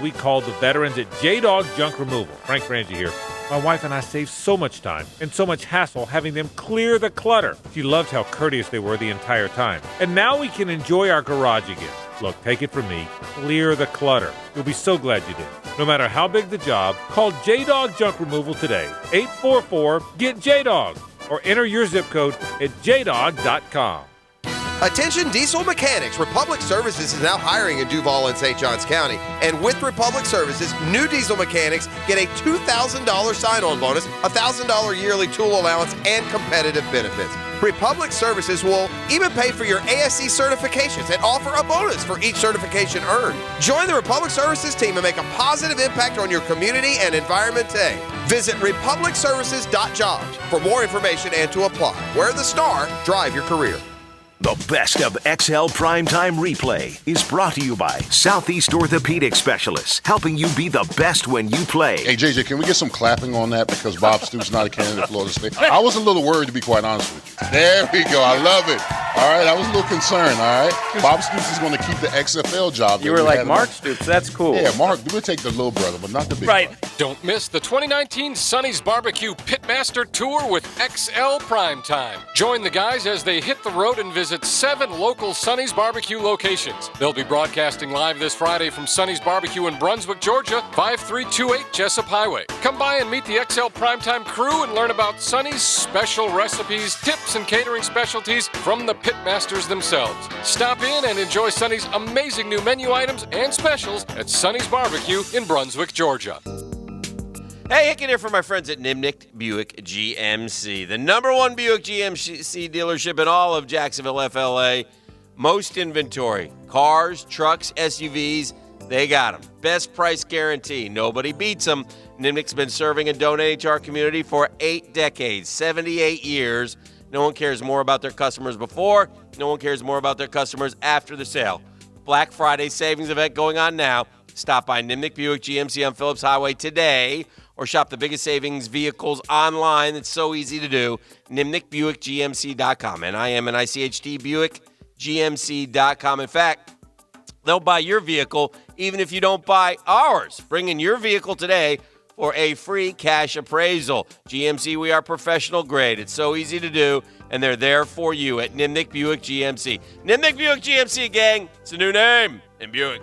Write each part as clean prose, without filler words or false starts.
we called the veterans at J-Dog Junk Removal. Frank Frangie here. My wife and I saved so much time and so much hassle having them clear the clutter. She loved how courteous they were the entire time. And now we can enjoy our garage again. Look, take it from me, clear the clutter. You'll be so glad you did. No matter how big the job, call J-Dog Junk Removal today. 844-GET-JDOG or enter your zip code at jdog.com. Attention diesel mechanics. Republic Services is now hiring in Duval and St. Johns County. And with Republic Services, new diesel mechanics get a $2,000 sign-on bonus, a $1,000 yearly tool allowance, and competitive benefits. Republic Services will even pay for your ASC certifications and offer a bonus for each certification earned. Join the Republic Services team and make a positive impact on your community and environment today. Visit republicservices.jobs for more information and to apply. Wear the star, drive your career. The best of XL Primetime Replay is brought to you by Southeast Orthopedic Specialists, helping you be the best when you play. Hey, JJ, can we get some clapping on that because Bob Stoops not a candidate at Florida State? I was a little worried, to be quite honest with you. There we go. I love it. All right, I was a little concerned, all right? Bob Stoops is going to keep the XFL job. You were like, Mark Stoops, that's cool. Yeah, Mark, we'll take the little brother, but not the big brother. Right. Don't miss the 2019 Sonny's Barbecue Pitmaster Tour with XL Primetime. Join the guys as they hit the road and visit 7 local Sonny's Barbecue locations. They'll be broadcasting live this Friday from Sonny's Barbecue in Brunswick, Georgia, 5328 Jessup Highway. Come by and meet the XL Primetime crew and learn about Sonny's special recipes, tips, and catering specialties from the Pitmasters themselves. Stop in and enjoy Sonny's amazing new menu items and specials at Sonny's Barbecue in Brunswick, Georgia. Hey, Hicken here from my friends at Nimnicht Buick GMC, the #1 Buick GMC dealership in all of Jacksonville, FLA. Most inventory, cars, trucks, SUVs, they got them. Best price guarantee, nobody beats them. Nimnicht's been serving and donating to our community for 8 decades, 78 years. No one cares more about their customers before, no one cares more about their customers after the sale. Black Friday savings event going on now. Stop by Nimnicht Buick GMC on Phillips Highway today, or shop the biggest savings vehicles online. It's so easy to do. NimnichtBuickGMC.com. NIMNICHT BuickGMC.com. In fact, they'll buy your vehicle even if you don't buy ours. Bring in your vehicle today for a free cash appraisal. GMC, we are professional grade. It's so easy to do, and they're there for you at Nimnicht Buick GMC. Nimnicht Buick GMC, gang. It's a new name in Buick.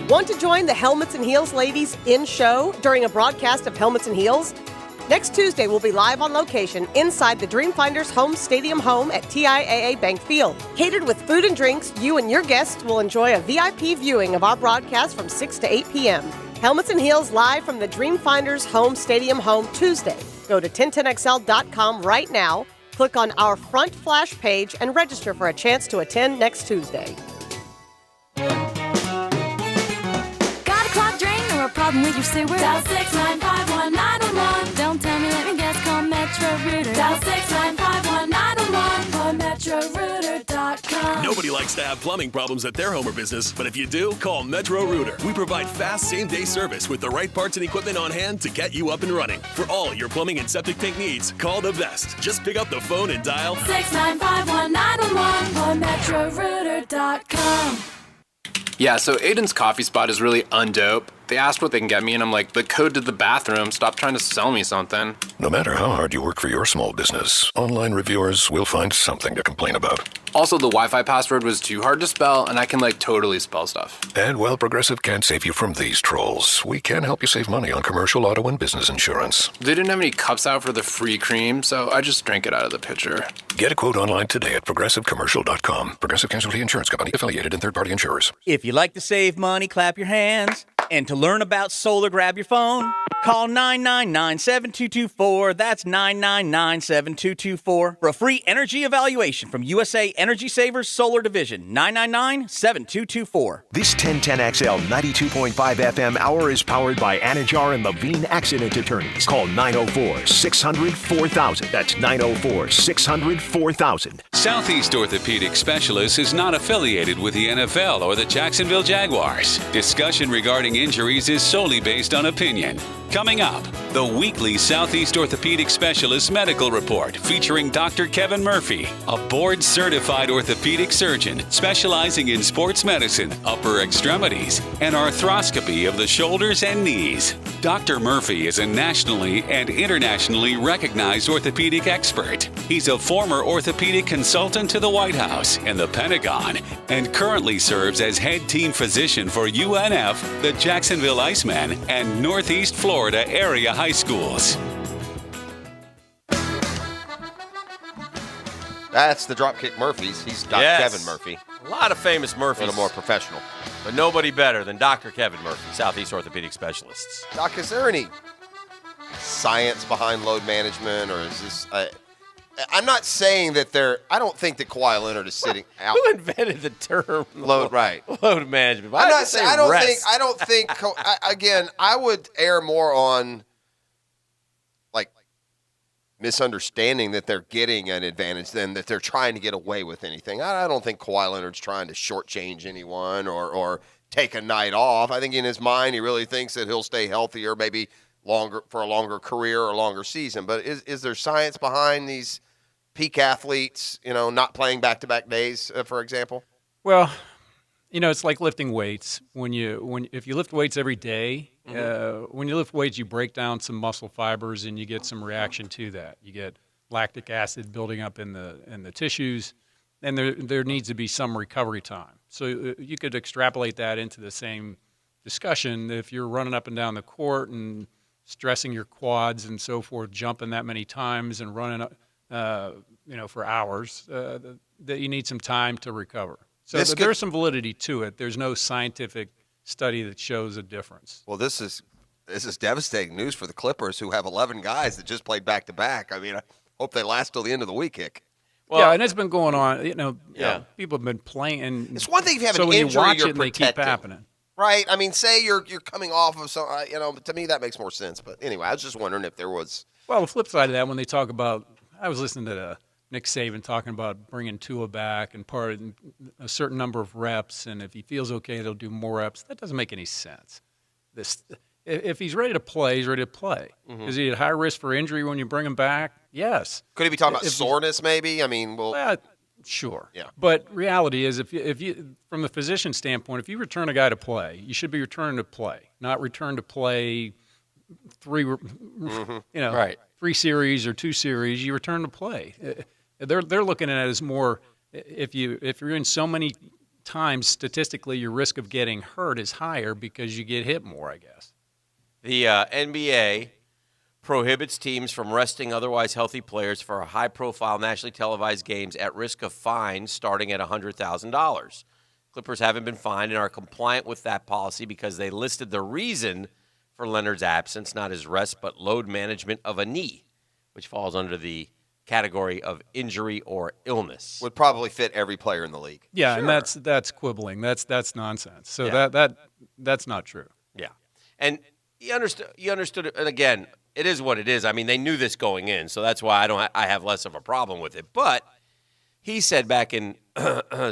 Want to join the Helmets and Heels ladies in show during a broadcast of Helmets and Heels? Next Tuesday, we'll be live on location inside the Dreamfinders Home Stadium Home at TIAA Bank Field. Catered with food and drinks, you and your guests will enjoy a VIP viewing of our broadcast from 6 to 8 p.m. Helmets and Heels live from the Dreamfinders Home Stadium Home Tuesday. Go to 1010XL.com right now, click on our front flash page, and register for a chance to attend next Tuesday. Problem with your sewer? Dial 6951911. Don't tell me, let me guess, call Metro Rooter. Dial 6951911 or MetroRooter.com. Nobody likes to have plumbing problems at their home or business, but if you do, call Metro Rooter. We provide fast same-day service with the right parts and equipment on hand to get you up and running. For all your plumbing and septic tank needs, call the best. Just pick up the phone and dial 6951911 or MetroRooter.com. Yeah, so Aiden's coffee spot is really undope. They asked what they can get me, and I'm like, the code to the bathroom. Stop trying to sell me something. No matter how hard you work for your small business, online reviewers will find something to complain about. Also, the Wi-Fi password was too hard to spell, and I can, totally spell stuff. And while Progressive can't save you from these trolls, we can help you save money on commercial, auto, and business insurance. They didn't have any cups out for the free cream, so I just drank it out of the pitcher. Get a quote online today at ProgressiveCommercial.com. Progressive Casualty Insurance Company, affiliated and third-party insurers. If you like to save money, clap your hands. And to learn about solar, grab your phone. Call 999-7224. That's 999-7224 for a free energy evaluation from USA Energy Savers Solar Division. 999-7224. This 1010XL 92.5 FM hour is powered by Anajar and Levine Accident Attorneys. Call 904-600-4000. That's 904-600-4000. Southeast Orthopedic Specialists is not affiliated with the NFL or the Jacksonville Jaguars. Discussion regarding injuries is solely based on opinion. Coming up, the weekly Southeast Orthopedic Specialist Medical Report featuring Dr. Kevin Murphy, a board-certified orthopedic surgeon specializing in sports medicine, upper extremities, and arthroscopy of the shoulders and knees. Dr. Murphy is a nationally and internationally recognized orthopedic expert. He's a former orthopedic consultant to the White House and the Pentagon, and currently serves as head team physician for UNF, the Jacksonville Icemen, and Northeast Florida area high schools. That's the Dropkick Murphys. He's Dr. Yes. Kevin Murphy. A lot of famous Murphys. A little more professional. But nobody better than Dr. Kevin Murphy, Southeast Orthopedic Specialists. Doc, is there any science behind load management, or is this... I'm not saying that I don't think that Kawhi Leonard is sitting out. Who invented the term load management? I'm not saying I don't think again, I would err more on like misunderstanding that they're getting an advantage than that they're trying to get away with anything. I don't think Kawhi Leonard's trying to shortchange anyone or take a night off. I think in his mind he really thinks that he'll stay healthier, maybe longer for a longer career or longer season. But is there science behind these peak athletes, not playing back-to-back days, for example? Well, it's like lifting weights. If you lift weights every day, when you lift weights, you break down some muscle fibers and you get some reaction to that. You get lactic acid building up in the tissues, and there needs to be some recovery time. So you could extrapolate that into the same discussion. If you're running up and down the court and stressing your quads and so forth, jumping that many times and running for hours, that you need some time to recover. So there's some validity to it. There's no scientific study that shows a difference. Well, this is devastating news for the Clippers, who have 11 guys that just played back-to-back. I mean, I hope they last till the end of the week, Hick. Well, yeah, and it's been going on. People have been playing. And it's one thing if you have so an when injury, you watch you're it and they keep happening. Right. I mean, say you're coming off of some, to me that makes more sense. But anyway, I was just wondering if there was. Well, the flip side of that, when they talk about, I was listening to Nick Saban talking about bringing Tua back and a certain number of reps, and if he feels okay, they'll do more reps. That doesn't make any sense. If he's ready to play, he's ready to play. Is he at high risk for injury when you bring him back? Yes. Could he be talking about soreness? Maybe. I mean, sure. Yeah. But reality is, if you, from the physician standpoint, if you return a guy to play, you should be returning to play, not return to play three series or 2 series. You return to play. They're looking at it as more, if you're in so many times, statistically, your risk of getting hurt is higher because you get hit more, I guess. The NBA prohibits teams from resting otherwise healthy players for high-profile nationally televised games at risk of fines starting at $100,000. Clippers haven't been fined and are compliant with that policy because they listed the reason for Leonard's absence, not his rest, but load management of a knee, which falls under the category of injury or illness. Would probably fit every player in the league. Yeah, sure. And that's quibbling. That's nonsense. So that's not true. Yeah, and you understood it. And again, it is what it is. I mean, they knew this going in, so that's why I have less of a problem with it. But he said back in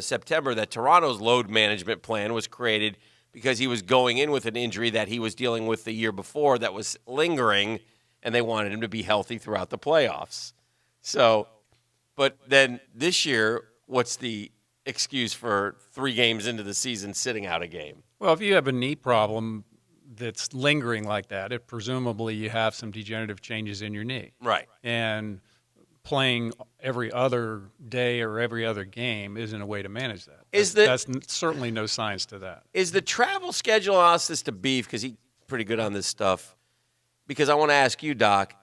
September that Toronto's load management plan was created because he was going in with an injury that he was dealing with the year before that was lingering, and they wanted him to be healthy throughout the playoffs. So, but then this year, what's the excuse for 3 games into the season sitting out a game? Well, if you have a knee problem that's lingering like that, presumably you have some degenerative changes in your knee. Right. And playing every other day or every other game isn't a way to manage that. That's certainly no science to that. Is the travel schedule, I'll ask this to Beef because he's pretty good on this stuff, because I want to ask you, Doc,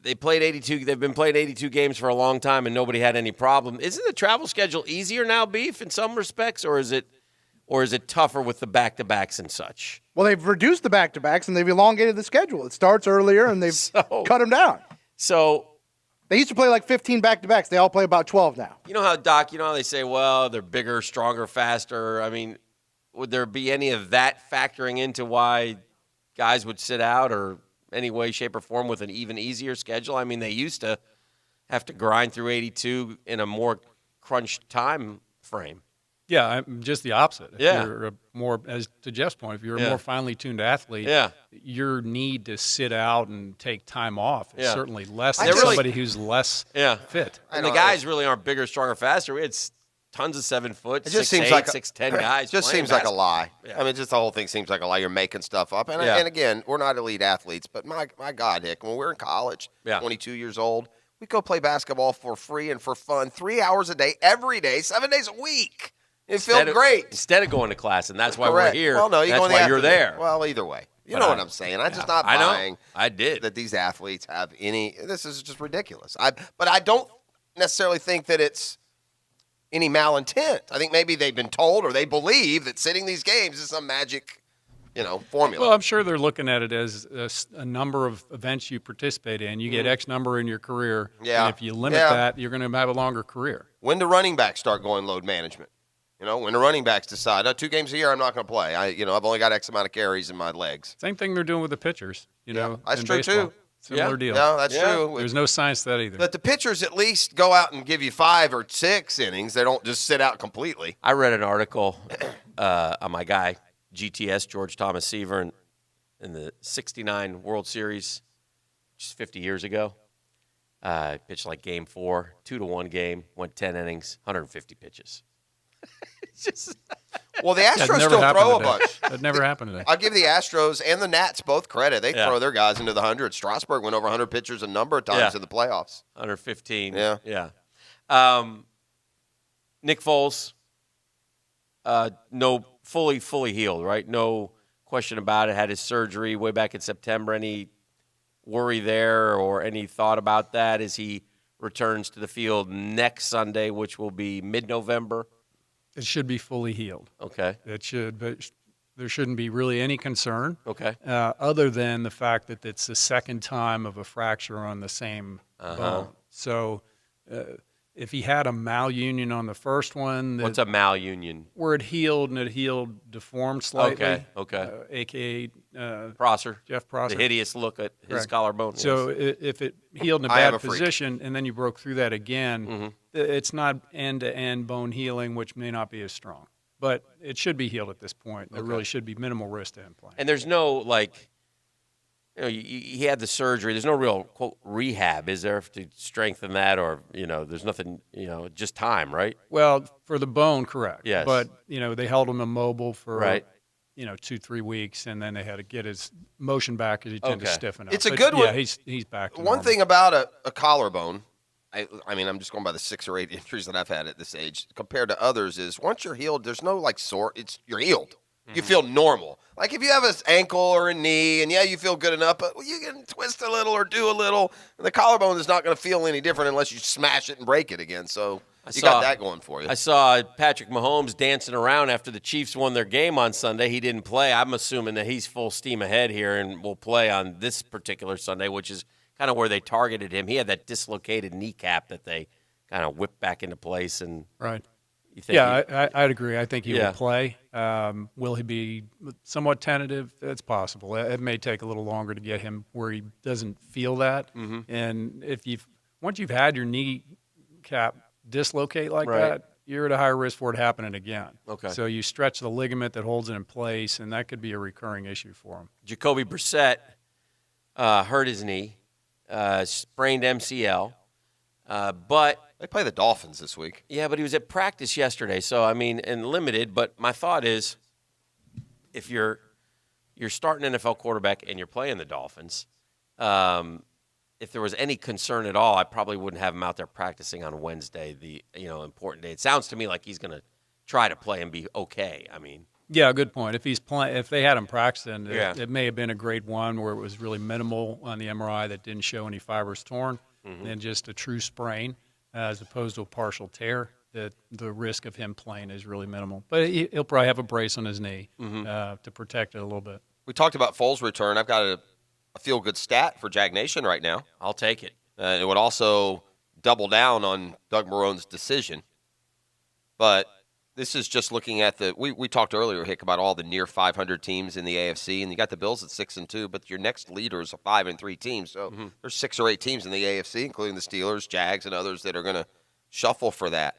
they've been playing 82 games for a long time and nobody had any problem. Isn't the travel schedule easier now, Beef, in some respects, or is it tougher with the back-to-backs and such? Well, they've reduced the back-to-backs and they've elongated the schedule. It starts earlier and they've cut them down. So they used to play like 15 back-to-backs. They all play about 12 now. You know how, Doc, they say, well, they're bigger, stronger, faster. I mean, would there be any of that factoring into why guys would sit out or any way, shape, or form with an even easier schedule? I mean, they used to have to grind through 82 in a more crunched time frame. Yeah, I'm just the opposite. If Yeah. you're a more, as to Jeff's point, if you're a Yeah. more finely tuned athlete, Yeah. your need to sit out and take time off is Yeah. certainly less I than really- somebody who's less Yeah. fit. And the guys really aren't bigger, stronger, faster. We had tons of 7 foot, It just 6'8", seems like 6'10" guys. It just playing seems like a basketball. lie. Yeah. I mean, just the whole thing seems like a lie. You're making stuff up. And, Yeah. and again, we're not elite athletes, but my God, Hick, when we were in college, 22 years old, we'd go play basketball for free and for fun, 3 hours a day, every day, 7 days a week. It felt great. Instead of going to class, and that's why Correct. we're here. Well, no, you that's go in the why you're afternoon. there. Well, either way. You But know what I'm saying. I'm just not I know. buying I did. that these athletes have any – this is just ridiculous. But I don't necessarily think that it's any malintent. I think maybe they've been told or they believe that sitting these games is some magic, formula. Well, I'm sure they're looking at it as a number of events you participate in. You get X number in your career. Yeah. And if you limit Yeah. that, you're going to have a longer career. When do running backs start going load management? When the running backs decide, 2 games a year, I'm not going to play. I've only got X amount of carries in my legs. Same thing they're doing with the pitchers. That's in true, baseball. too. Similar deal. Yeah, that's true. There's no science to that either. But the pitchers at least go out and give you 5 or 6 innings. They don't just sit out completely. I read an article on my guy, GTS, George Thomas Seaver, in the 69 World Series, just 50 years ago. Pitched like game 4, 2-1 game, went 10 innings, 150 pitches. It's just Well, the Astros still throw a bunch. That never happened today. I'll give the Astros and the Nats both credit. They Yeah. throw their guys into the hundreds. Strasburg went over 100 pitchers a number of times Yeah. in the playoffs. 115. Yeah. Yeah. Nick Foles, no, fully healed, right? No question about it. Had his surgery way back in September. Any worry there or any thought about that as he returns to the field next Sunday, which will be mid-November? It should be fully healed. Okay. It should, but there shouldn't be really any concern. Okay. Other than the fact that it's the second time of a fracture on the same bone. So if he had a malunion on the first one. What's a malunion? Where it healed and it healed deformed slightly. Okay. A.k.a. Prosser. Jeff Prosser. The hideous look at his Correct. collarbone. So if it healed in a I am bad a freak. position and then you broke through that again, Mm-hmm. it's not end-to-end bone healing, which may not be as strong. But it should be healed at this point. There really should be minimal risk to him playing. And there's no, he had the surgery. There's no real, quote, rehab, is there, to strengthen that? Or, there's nothing, just time, right? Well, for the bone, correct. Yes. But, they held him immobile for, Right. 2-3 weeks, and then they had to get his motion back because he tended to Okay. stiffen up. It's a But, good one. Yeah, he's back to One normal. thing about a collarbone, I mean, I'm just going by the 6 or 8 injuries that I've had at this age compared to others is once you're healed, there's no sore. You're healed. You feel normal. Like if you have an ankle or a knee, and you feel good enough, but you can twist a little or do a little. And the collarbone is not going to feel any different unless you smash it and break it again. So you got that going for you. I saw Patrick Mahomes dancing around after the Chiefs won their game on Sunday. He didn't play. I'm assuming that he's full steam ahead here and will play on this particular Sunday, which is kind of where they targeted him. He had that dislocated kneecap that they kind of whipped back into place. And Right. you think I'd agree. I think he Yeah. will play. Will he be somewhat tentative? It's possible. It may take a little longer to get him where he doesn't feel that. Mhm. And once you've had your kneecap dislocate like Right. that, you're at a higher risk for it happening again. Okay. So you stretch the ligament that holds it in place, and that could be a recurring issue for him. Jacoby Brissett hurt his knee, sprained MCL, but they play the Dolphins this week. Yeah, but he was at practice yesterday, so and limited. But my thought is, if you're starting NFL quarterback and you're playing the Dolphins, if there was any concern at all, I probably wouldn't have him out there practicing on Wednesday, the important day. It sounds to me like he's going to try to play and be okay. I mean. Yeah, good point. If he's playing, if they had him practicing, Yeah. it may have been a grade 1 where it was really minimal on the MRI that didn't show any fibers torn, and just a true sprain as opposed to a partial tear. That the risk of him playing is really minimal. But he'll probably have a brace on his knee to protect it a little bit. We talked about Foles' return. I've got a feel-good stat for Jag Nation right now. I'll take it. It would also double down on Doug Marone's decision. But this is just looking at we talked earlier, Hick, about all the near 500 teams in the AFC, and you got the Bills at 6-2, but your next leader is a 5-3 team. So there's 6 or 8 teams in the AFC, including the Steelers, Jags, and others that are going to shuffle for that.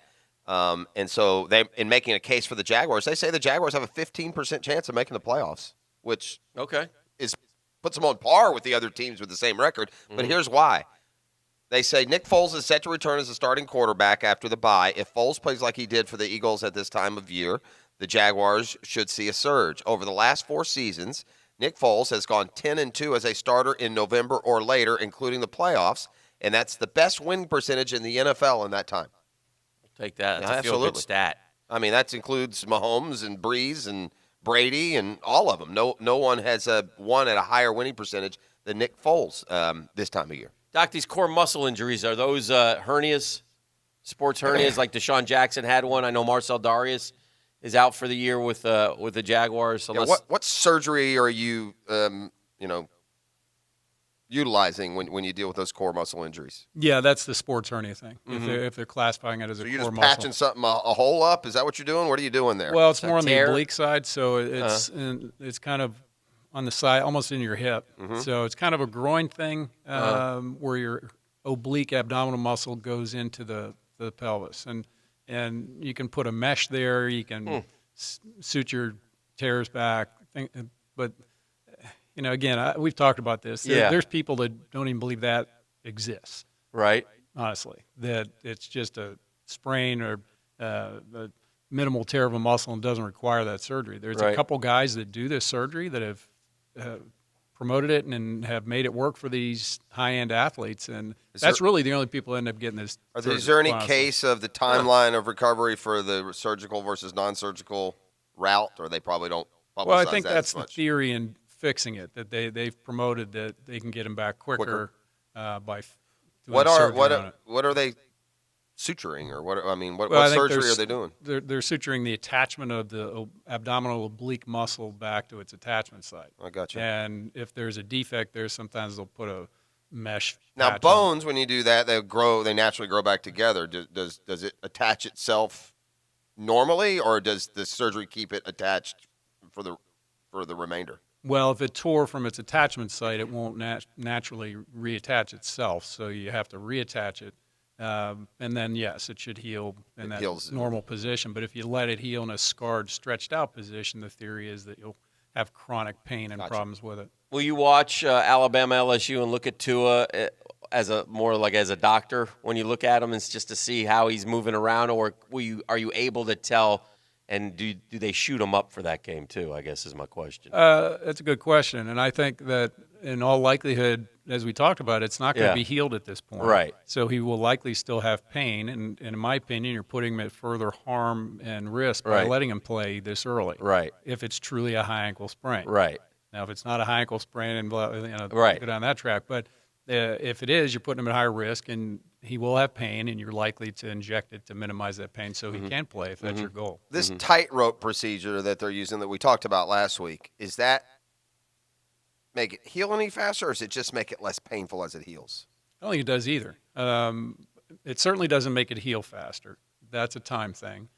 And so in making a case for the Jaguars, they say the Jaguars have a 15% chance of making the playoffs, which puts them on par with the other teams with the same record. But here's why. They say Nick Foles is set to return as a starting quarterback after the bye. If Foles plays like he did for the Eagles at this time of year, the Jaguars should see a surge. Over the last 4 seasons, Nick Foles has gone 10-2 as a starter in November or later, including the playoffs, and that's the best win percentage in the NFL in that time. Take that. That's a absolutely. feel-good stat. I mean, that includes Mahomes and Breeze and Brady and all of them. No one has won at a higher winning percentage than Nick Foles this time of year. Doc, these core muscle injuries, are those hernias, sports hernias like Deshaun Jackson had one? I know Marcel Darius is out for the year with the Jaguars. So what surgery are you utilizing when you deal with those core muscle injuries? Yeah, that's the sports hernia thing. If they're classifying it as a you're core just muscle. patching something a hole up? Is that what you're doing? What are you doing there? Well, it's more on the oblique side, so it's kind of on the side, almost in your hip. So it's kind of a groin thing where your oblique abdominal muscle goes into the pelvis, and you can put a mesh there. You can suture tears back, but. Again, we've talked about this. There's people that don't even believe that exists. Right. Honestly, that it's just a sprain or a minimal tear of a muscle and doesn't require that surgery. There's a couple guys that do this surgery that have promoted it and have made it work for these high-end athletes, and that's really the only people that end up getting this. Is there any case of the timeline of recovery for the surgical versus non-surgical route, or they probably don't publicize Well, I think that that's as the much? theory in fixing it, that they've promoted that they can get them back quicker. By doing surgery on it. What are they suturing, or what? I mean, what Well, I think surgery are they doing? They're suturing the attachment of the abdominal oblique muscle back to its attachment site. I got you. And if there's a defect there, sometimes they'll put a mesh. Now, patch bones, when you do that, they naturally grow back together. Does it attach itself normally, or does the surgery keep it attached for the remainder? Well, if it tore from its attachment site, it won't naturally reattach itself. So you have to reattach it. And then, yes, it should heal in that normal position. But if you let it heal in a scarred, stretched out position, the theory is that you'll have chronic pain and problems with it. Will you watch Alabama LSU and look at Tua as a doctor when you look at him, and just to see how he's moving around, or are you able to tell? And do they shoot him up for that game too, I guess is my question. That's a good question. And I think that in all likelihood, as we talked about, it's not going to be healed at this point. Right. So he will likely still have pain. And in my opinion, you're putting him at further harm and risk by letting him play this early. Right. If it's truly a high ankle sprain. Right. Now, if it's not a high ankle sprain, and go down that track. But if it is, you're putting him at higher risk, and he will have pain, and you're likely to inject it to minimize that pain so he can play if that's your goal. This tightrope procedure that they're using that we talked about last week, is that make it heal any faster, or does it just make it less painful as it heals? I don't think it does either. It certainly doesn't make it heal faster. That's a time thing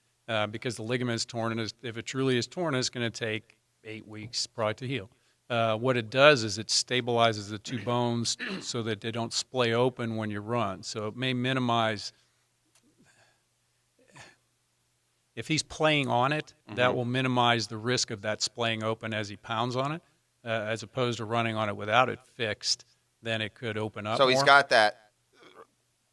because the ligament is torn, and if it truly is torn, it's going to take 8 weeks probably to heal. What it does is it stabilizes the two bones so that they don't splay open when you run. So it may minimize. If he's playing on it, that will minimize the risk of that splaying open as he pounds on it, as opposed to running on it without it fixed. Then it could open up. So he's more. got that.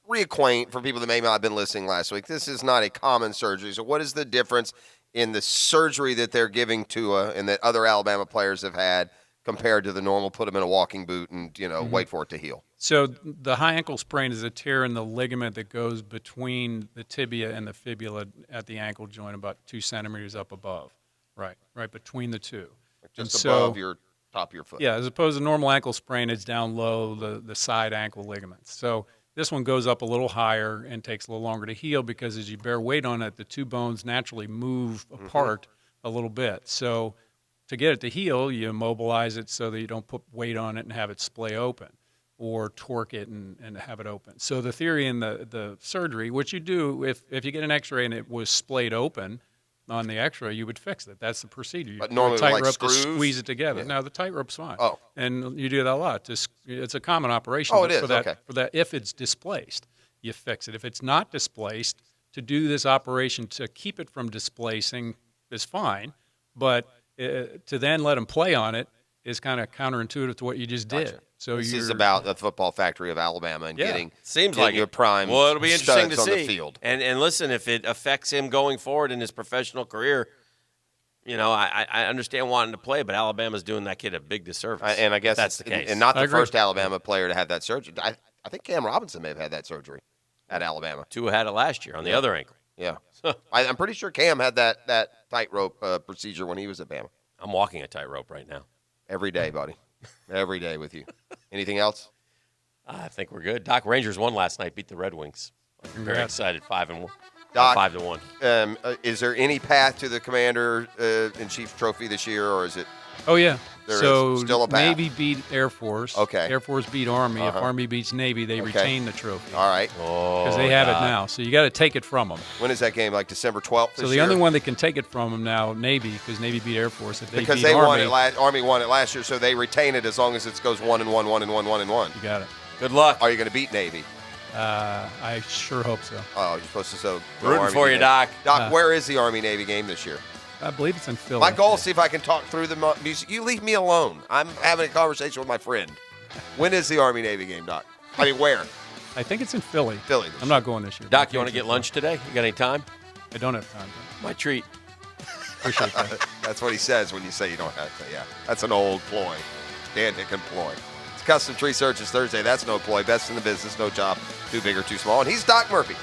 Reacquaint for people that may not have been listening last week. This is not a common surgery. So what is the difference in the surgery that they're giving Tua and that other Alabama players have had compared to the normal put them in a walking boot and wait for it to heal? So the high ankle sprain is a tear in the ligament that goes between the tibia and the fibula at the ankle joint, about 2 centimeters up above, right between the two. Just above your top of your foot. Yeah, as opposed to normal ankle sprain, it's down low, the side ankle ligaments. So this one goes up a little higher and takes a little longer to heal because as you bear weight on it, the two bones naturally move apart a little bit. So to get it to heal, you immobilize it so that you don't put weight on it and have it splay open, or torque it and have it open. So the theory in the surgery, which you do if you get an x-ray and it was splayed open on the x-ray, you would fix it. That's the procedure. But normally tight like rope screws? to squeeze it together. Yeah. No, the tight rope's fine. Oh. And you do that a lot. It's a common operation. Oh, it but is, for that, okay. For that, if it's displaced, you fix it. If it's not displaced, to do this operation to keep it from displacing is fine, but to then let them play on it is kind of counterintuitive to what you just did. So this is about the football factory of Alabama and getting seems like your prime. Well, it'll be interesting to see. On the field. And listen, if it affects him going forward in his professional career, I understand wanting to play, but Alabama's doing that kid a big disservice. And I guess that's the case. And not the first Alabama player to have that surgery. I think Cam Robinson may have had that surgery at Alabama. Tua had it last year on the other ankle. Yeah. I'm pretty sure Cam had that tightrope procedure when he was at Bama. I'm walking a tightrope right now. Every day, buddy. Every day with you. Anything else? I think we're good. Doc, Rangers won last night, beat the Red Wings. I'm very excited, 5-1. Doc, 5-1. Is there any path to the Commander-in-Chief trophy this year, or is it? Oh, yeah. There so is still a path. Navy beat Air Force. Okay. Air Force beat Army. If Uh-huh. Army beats Navy, they retain the trophy. All right. Because they have it now. So you got to take it from them. When is that game? Like December 12th So the only one that can take it from them now, Navy, because Navy beat Air Force. If they because beat they Army, won it Army won it last year, so they retain it as long as it goes 1-1, 1-1, 1-1. You got it. Good luck. Are you going to beat Navy? I sure hope so. Oh, you're supposed to so rooting for you, Doc. Doc, where is the Army-Navy game this year? I believe it's in Philly. My goal is to see if I can talk through the music. You leave me alone. I'm having a conversation with my friend. When is the Army-Navy game, Doc? I mean, where? I think it's in Philly. Philly. I'm not going this year. Doc, you want to get lunch today? You got any time? I don't have time. My treat. Appreciate that. That's what he says when you say you don't have to. Yeah, that's an old ploy. Dan Hicken ploy. It's Custom Tree Searches Thursday. That's no ploy. Best in the business. No job too big or too small. And he's Doc Murphy,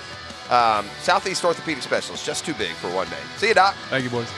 Southeast Orthopedic Specialist. Just too big for one day. See you, Doc. Thank you, boys.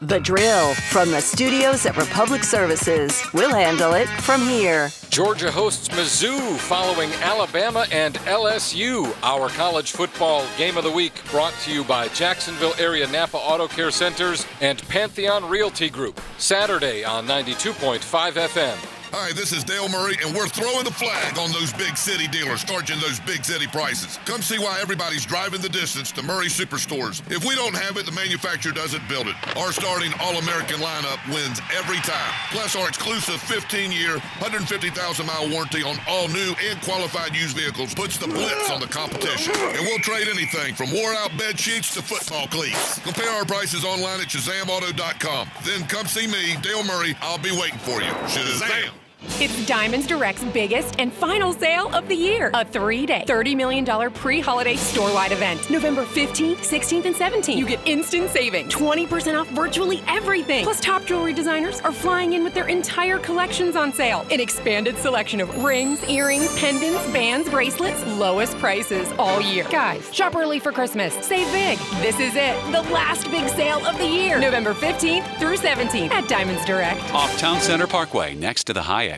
The Drill from the studios at Republic Services. We'll handle it from here. Georgia hosts Mizzou following Alabama and LSU. Our college football game of the week brought to you by Jacksonville Area Napa Auto Care Centers and Pantheon Realty Group. Saturday on 92.5 FM. Hi, this is Dale Murray, and we're throwing the flag on those big city dealers charging those big city prices. Come see why everybody's driving the distance to Murray Superstores. If we don't have it, the manufacturer doesn't build it. Our starting All-American lineup wins every time. Plus, our exclusive 15-year, 150,000-mile warranty on all new and qualified used vehicles puts the blitz on the competition. And we'll trade anything from wore-out bed sheets to football cleats. Compare our prices online at ShazamAuto.com. Then come see me, Dale Murray. I'll be waiting for you. Shazam! It's Diamonds Direct's biggest and final sale of the year. A 3-day, $30 million pre-holiday store-wide event. November 15th, 16th, and 17th. You get instant savings. 20% off virtually everything. Plus, top jewelry designers are flying in with their entire collections on sale. An expanded selection of rings, earrings, pendants, bands, bracelets. Lowest prices all year. Guys, shop early for Christmas. Save big. This is it. The last big sale of the year. November 15th through 17th at Diamonds Direct. Off Town Center Parkway, next to the Hyatt.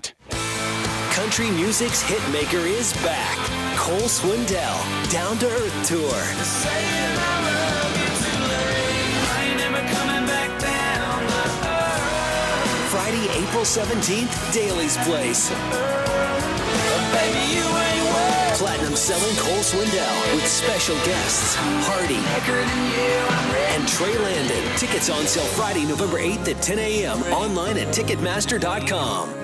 Country music's hitmaker is back. Cole Swindell, Down to Earth Tour. Friday, April 17th, Daly's Place. Platinum selling Cole Swindell with special guests Hardy and Trey Landon. Tickets on sale Friday, November 8th at 10 a.m. Online at Ticketmaster.com.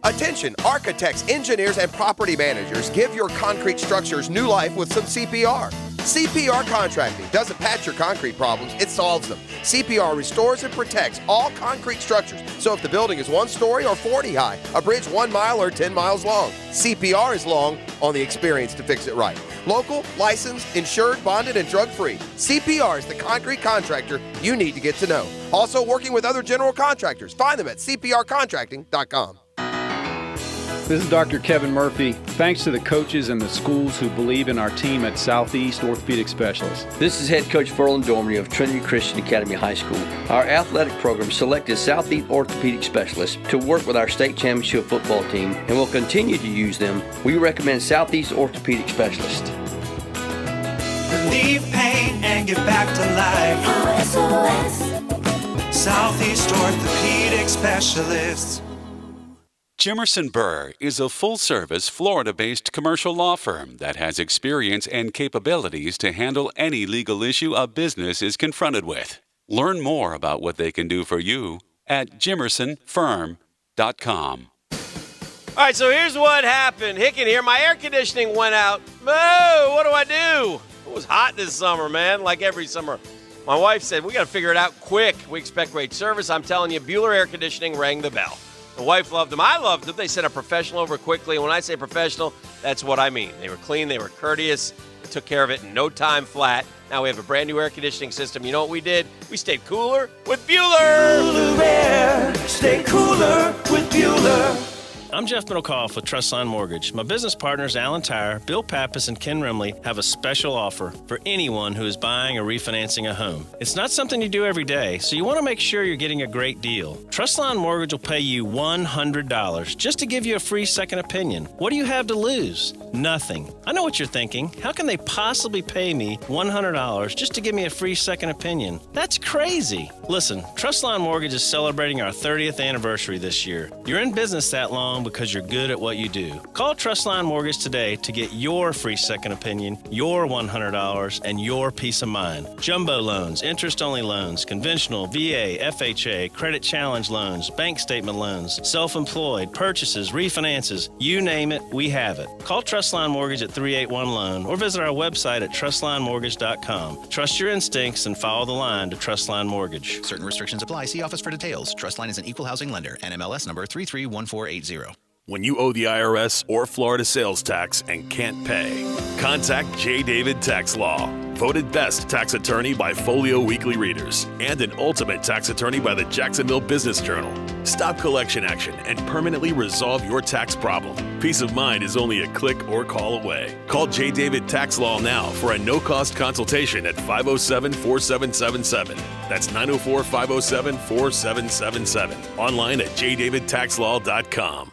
Attention, architects, engineers, and property managers, give your concrete structures new life with some CPR. CPR Contracting doesn't patch your concrete problems, it solves them. CPR restores and protects all concrete structures. So if the building is 1 story or 40 high, a bridge 1 mile or 10 miles long, CPR is long on the experience to fix it right. Local, licensed, insured, bonded, and drug-free. CPR is the concrete contractor you need to get to know. Also working with other general contractors. Find them at cprcontracting.com. This is Dr. Kevin Murphy. Thanks to the coaches and the schools who believe in our team at Southeast Orthopedic Specialists. This is head coach Ferland Dormery of Trinity Christian Academy High School. Our athletic program selected Southeast Orthopedic Specialists to work with our state championship football team and will continue to use them. We recommend Southeast Orthopedic Specialists. Relieve pain and get back to life. Southeast Orthopedic Specialists. Jimerson Burr is a full-service, Florida-based commercial law firm that has experience and capabilities to handle any legal issue a business is confronted with. Learn more about what they can do for you at jimersonfirm.com. All right, so here's what happened. Hicken here. My air conditioning went out. Oh, what do I do? It was hot this summer, man, like every summer. My wife said, we got to figure it out quick. We expect great service. I'm telling you, Bueller Air Conditioning rang the bell. The wife loved them. I loved them. They sent a professional over quickly. And when I say professional, that's what I mean. They were clean. They were courteous. They took care of it in no time flat. Now we have a brand new air conditioning system. You know what we did? We stayed cooler with Bueller. Cooler air, stay cooler with Bueller. I'm Jeff Middlecoff with Trustline Mortgage. My business partners, Alan Tyre, Bill Pappas, and Ken Rimley, have a special offer for anyone who is buying or refinancing a home. It's not something you do every day, so you want to make sure you're getting a great deal. Trustline Mortgage will pay you $100 just to give you a free second opinion. What do you have to lose? Nothing. I know what you're thinking. How can they possibly pay me $100 just to give me a free second opinion? That's crazy. Listen, Trustline Mortgage is celebrating our 30th anniversary this year. You're in business that long because you're good at what you do. Call Trustline Mortgage today to get your free second opinion, your $100, and your peace of mind. Jumbo loans, interest-only loans, conventional, VA, FHA, credit challenge loans, bank statement loans, self-employed, purchases, refinances, you name it, we have it. Call Trustline Mortgage at 381-LOAN or visit our website at trustlinemortgage.com. Trust your instincts and follow the line to Trustline Mortgage. Certain restrictions apply. See office for details. Trustline is an equal housing lender. NMLS number 331480. When you owe the IRS or Florida sales tax and can't pay, contact J. David Tax Law. Voted best tax attorney by Folio Weekly Readers and an ultimate tax attorney by the Jacksonville Business Journal. Stop collection action and permanently resolve your tax problem. Peace of mind is only a click or call away. Call J. David Tax Law now for a no-cost consultation at 507-4777. That's 904-507-4777. Online at jdavidtaxlaw.com.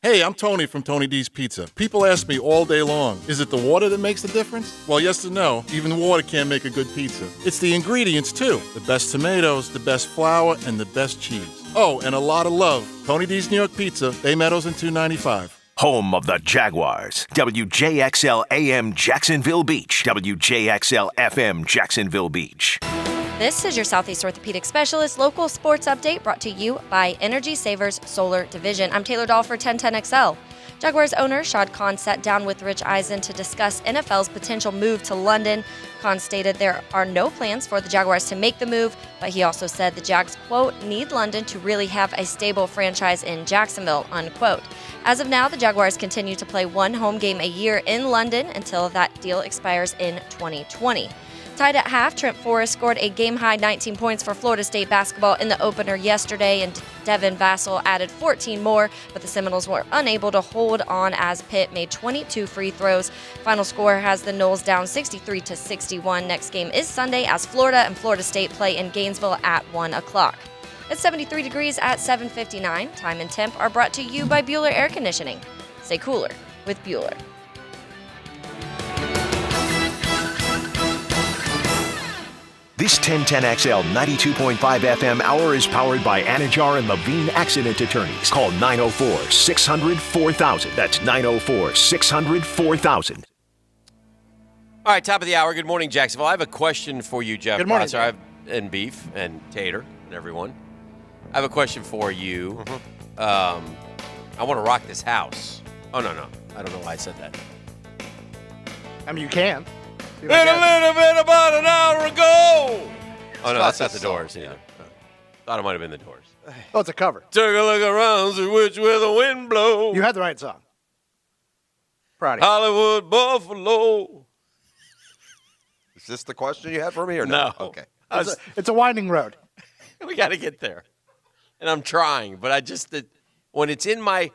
Hey, I'm Tony from Tony D's Pizza. People ask me all day long, is it the water that makes the difference? Well, yes and no. Even water can't make a good pizza. It's the ingredients, too. The best tomatoes, the best flour, and the best cheese. Oh, and a lot of love. Tony D's New York Pizza, Bay Meadows and 295. Home of the Jaguars. WJXL AM Jacksonville Beach. WJXL FM Jacksonville Beach. This is your Southeast Orthopedic Specialist local sports update brought to you by Energy Savers Solar Division. I'm Taylor Dahl for 1010XL. Jaguars owner Shad Khan sat down with Rich Eisen to discuss NFL's potential move to London. Khan stated there are no plans for the Jaguars to make the move, but he also said the Jags, quote, need London to really have a stable franchise in Jacksonville, unquote. As of now, the Jaguars continue to play one home game a year in London until that deal expires in 2020. Tied at half, Trent Forrest scored a game-high 19 points for Florida State basketball in the opener yesterday, and Devin Vassell added 14 more, but the Seminoles were unable to hold on as Pitt made 22 free throws. Final score has the Noles down 63-61. Next game is Sunday as Florida and Florida State play in Gainesville at 1 o'clock. It's 73 degrees at 7:59. Time and temp are brought to you by Bueller Air Conditioning. Stay cooler with Bueller. This 1010XL 92.5 FM hour is powered by Anajar and Levine Accident Attorneys. Call 904-600-4000. That's 904-600-4000. All right, top of the hour. Good morning, Jacksonville. I have a question for you, Jeff. Good morning. Prosser. And Beef and Tater and everyone. I have a question for you. I want to rock this house. Oh, no. I don't know why I said that. I mean, you can. In a little bit about an hour ago. Oh, no, that's not the Doors either. Thought it might have been the Doors. Oh, it's a cover. Took a look around, see which way the wind blows. You had the right song. Proud of you. Hollywood Buffalo. Is this the question you had for me or no? Okay. It's a winding road. We got to get there. And I'm trying, but when it's in my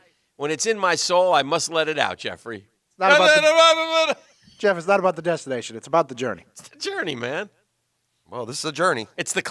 soul, I must let it out, Jeffrey. It's not about Jeff, it's not about the destination. It's about the journey. It's the journey, man. Well, this is a journey. It's the